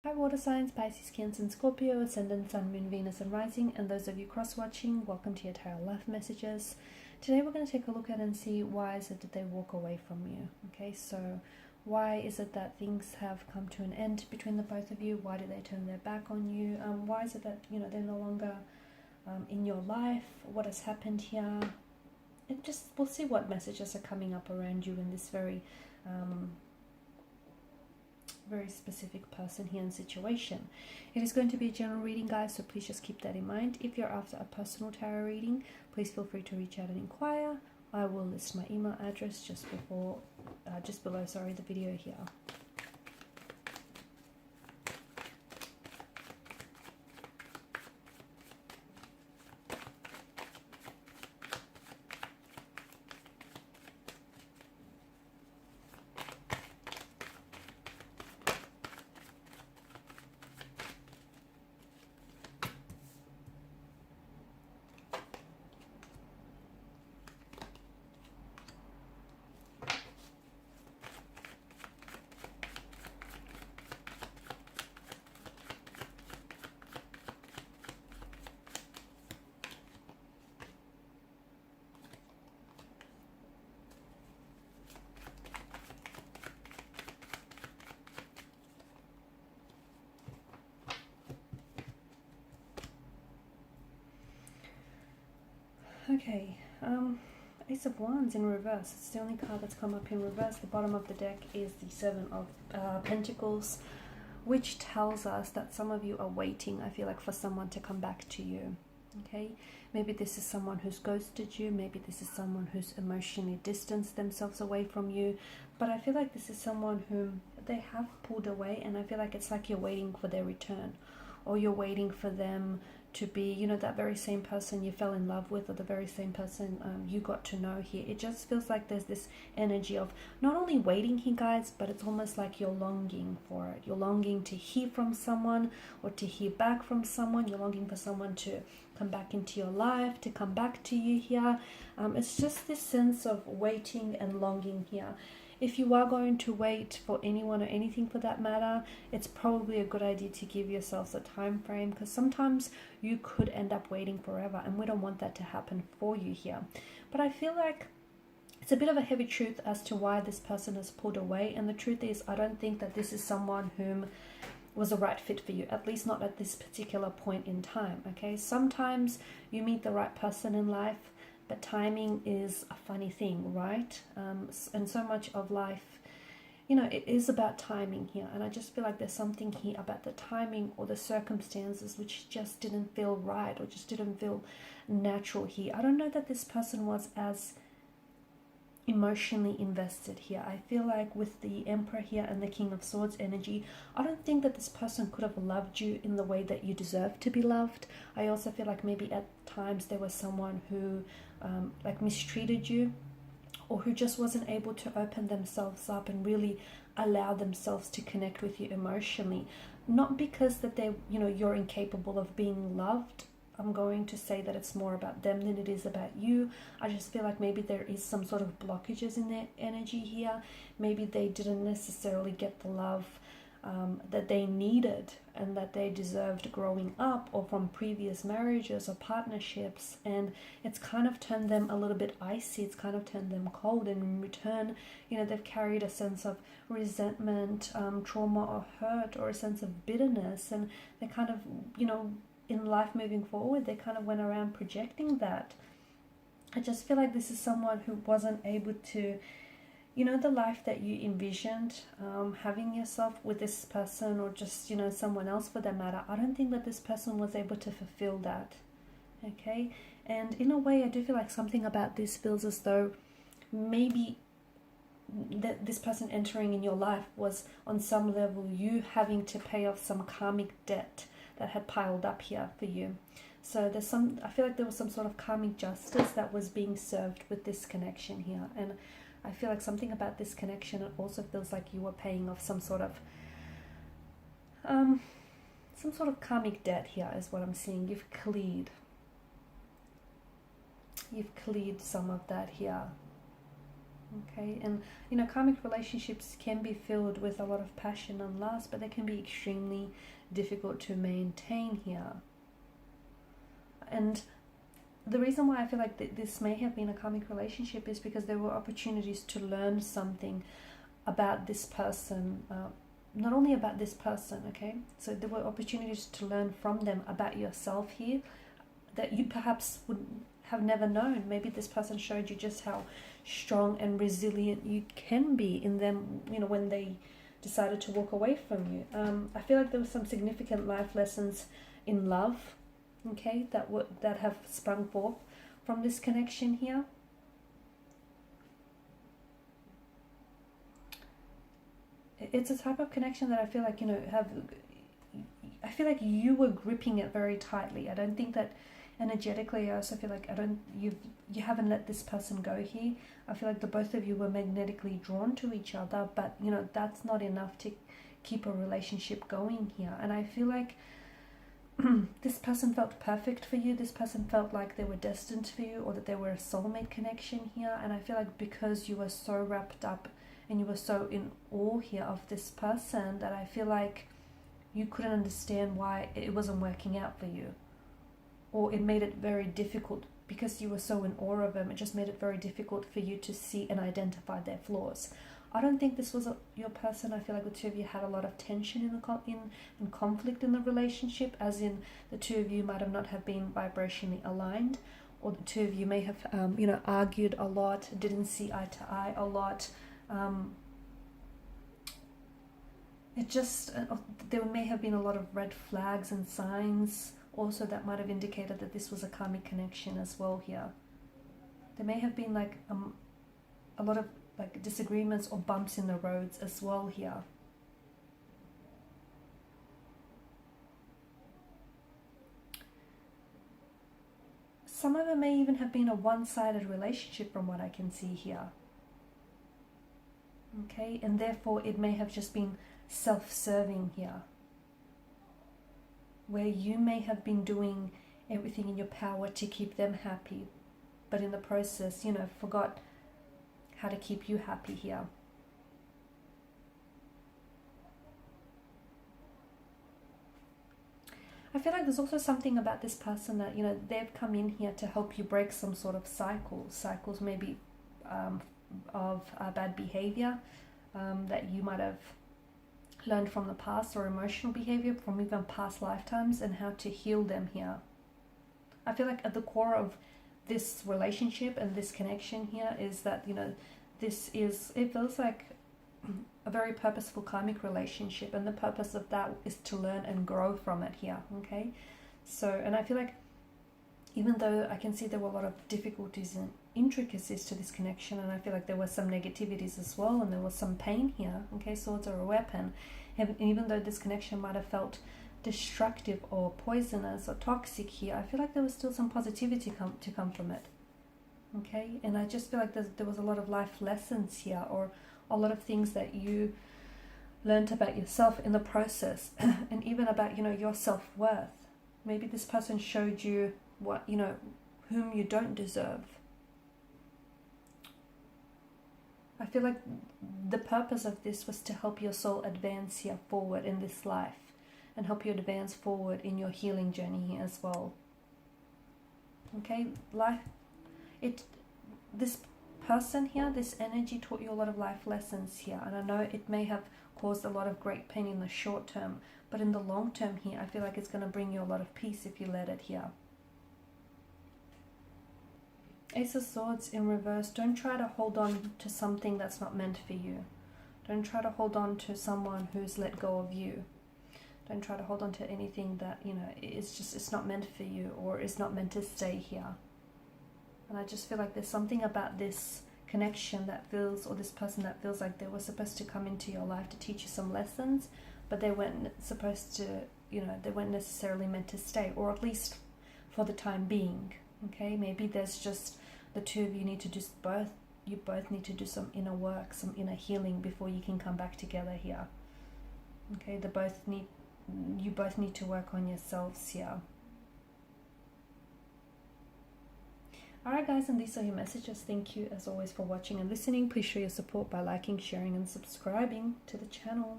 Hi water signs, Pisces, Cancer and Scorpio, Ascendant, Sun, Moon, Venus and Rising, and those of you cross-watching, welcome to your Tarot Life Messages. Today we're going to take a look at and see why is it that they walk away from you. Okay, so why is it that things have come to an end between the both of you? Why do they turn their back on you? Why is it that, they're no longer in your life? What has happened here? And just, we'll see what messages are coming up around you in this very specific person here and situation. It is going to be a general reading, guys, so please just keep that in mind. If you're after a personal tarot reading, please feel free to reach out and inquire. I will list my email address just below the video here. Okay, Ace of Wands in reverse. It's the only card that's come up in reverse. The bottom of the deck is the Seven of Pentacles, which tells us that some of you are waiting, I feel like, for someone to come back to you. Okay, maybe this is someone who's ghosted you, maybe this is someone who's emotionally distanced themselves away from you, but I feel like this is someone whom they have pulled away, and I feel like it's like you're waiting for their return, or you're waiting for them to be, that very same person you fell in love with, or the very same person you got to know here. It just feels like there's this energy of not only waiting here, guys, but it's almost like you're longing for it. You're longing to hear from someone, or to hear back from someone. You're longing for someone to come back into your life, to come back to you here. It's just this sense of waiting and longing here. If you are going to wait for anyone or anything for that matter, it's probably a good idea to give yourselves a time frame, because sometimes you could end up waiting forever, and we don't want that to happen for you here. But I feel like it's a bit of a heavy truth as to why this person has pulled away, and the truth is, I don't think that this is someone whom was a right fit for you, at least not at this particular point in time. Okay, sometimes you meet the right person in life, but timing is a funny thing, right? And so much of life, it is about timing here. And I just feel like there's something here about the timing or the circumstances which just didn't feel right, or just didn't feel natural here. I don't know that this person was as emotionally invested here. I feel like with the Emperor here and the King of Swords energy, I don't think that this person could have loved you in the way that you deserve to be loved. I also feel like maybe at times there was someone who mistreated you, or who just wasn't able to open themselves up and really allow themselves to connect with you emotionally. Not because that you're incapable of being loved. I'm going to say that it's more about them than it is about you. I just feel like maybe there is some sort of blockages in their energy here. Maybe they didn't necessarily get the love that they needed and that they deserved growing up, or from previous marriages or partnerships, and it's kind of turned them a little bit icy. It's kind of turned them cold, and in return, they've carried a sense of resentment, trauma or hurt, or a sense of bitterness, and they kind of, in life moving forward, they kind of went around projecting that. I just feel like this is someone who wasn't able to, the life that you envisioned having yourself with this person, or just, someone else for that matter. I don't think that this person was able to fulfill that. Okay, and in a way, I do feel like something about this feels as though maybe that this person entering in your life was on some level you having to pay off some karmic debt that had piled up here for you. So I feel like there was some sort of karmic justice that was being served with this connection here. And I feel like something about this connection, it also feels like you were paying off some sort of karmic debt here is what I'm seeing. You've cleared some of that here. Okay, and you know, karmic relationships can be filled with a lot of passion and lust, but they can be extremely difficult to maintain here. And the reason why I feel like this may have been a karmic relationship is because there were opportunities to learn something about this person, not only about this person, okay? So there were opportunities to learn from them about yourself here that you perhaps would have never known. Maybe this person showed you just how strong and resilient you can be in them, you know, when they decided to walk away from you. I feel like there were some significant life lessons in love, okay, that have sprung forth from this connection here. It's a type of connection that I feel like, you know, I feel like you were gripping it very tightly. I don't think that energetically, I also feel like you haven't let this person go here. I feel like the both of you were magnetically drawn to each other, but you know, that's not enough to keep a relationship going here. And I feel like this person felt perfect for you. This person felt like they were destined for you, or that they were a soulmate connection here. And I feel like because you were so wrapped up and you were so in awe here of this person, that I feel like you couldn't understand why it wasn't working out for you, or it made it very difficult because you were so in awe of them. It just made it very difficult for you to see and identify their flaws. I don't think this was your person. I feel like the two of you had a lot of tension in conflict in the relationship, as in the two of you might have not have been vibrationally aligned, or the two of you may have you know, argued a lot, didn't see eye to eye a lot. It just there may have been a lot of red flags and signs also that might have indicated that this was a karmic connection as well here. There may have been like a lot of like disagreements or bumps in the roads as well here. Some of it may even have been a one-sided relationship from what I can see here. Okay, and therefore it may have just been self-serving here, where you may have been doing everything in your power to keep them happy, but in the process, you know, forgot how to keep you happy here. I feel like there's also something about this person that, you know, they've come in here to help you break some sort of cycles maybe of bad behavior that you might have learned from the past, or emotional behavior from even past lifetimes, and how to heal them here. I feel like at the core of this relationship and this connection here is that, you know, it feels like a very purposeful karmic relationship, and the purpose of that is to learn and grow from it here, okay? So, and I feel like even though I can see there were a lot of difficulties and intricacies to this connection, and I feel like there were some negativities as well, and there was some pain here, okay? Swords are a weapon. And even though this connection might have felt destructive or poisonous or toxic here, I feel like there was still some positivity to come from it, okay? And I just feel like there was a lot of life lessons here, or a lot of things that you learned about yourself in the process, and even about, you know, your self-worth. Maybe this person showed you what, you know, whom you don't deserve. I feel like the purpose of this was to help your soul advance here forward in this life, and help you advance forward in your healing journey here as well. Okay, this person here, this energy taught you a lot of life lessons here, and I know it may have caused a lot of great pain in the short term, but in the long term here, I feel like it's going to bring you a lot of peace if you let it here. Ace of Swords in reverse. Don't try to hold on to something that's not meant for you. Don't try to hold on to someone who's let go of you. Don't try to hold on to anything that, you know, it's not meant for you, or is not meant to stay here. And I just feel like there's something about this connection that feels, or this person that feels like they were supposed to come into your life to teach you some lessons, but they weren't supposed to, you know, they weren't necessarily meant to stay, or at least for the time being. Okay, maybe there's just the two of you need to do both. You both need to do some inner work, some inner healing before you can come back together here. Okay, you both need to work on yourselves here. Alright guys, and these are your messages. Thank you as always for watching and listening. Please show your support by liking, sharing and subscribing to the channel.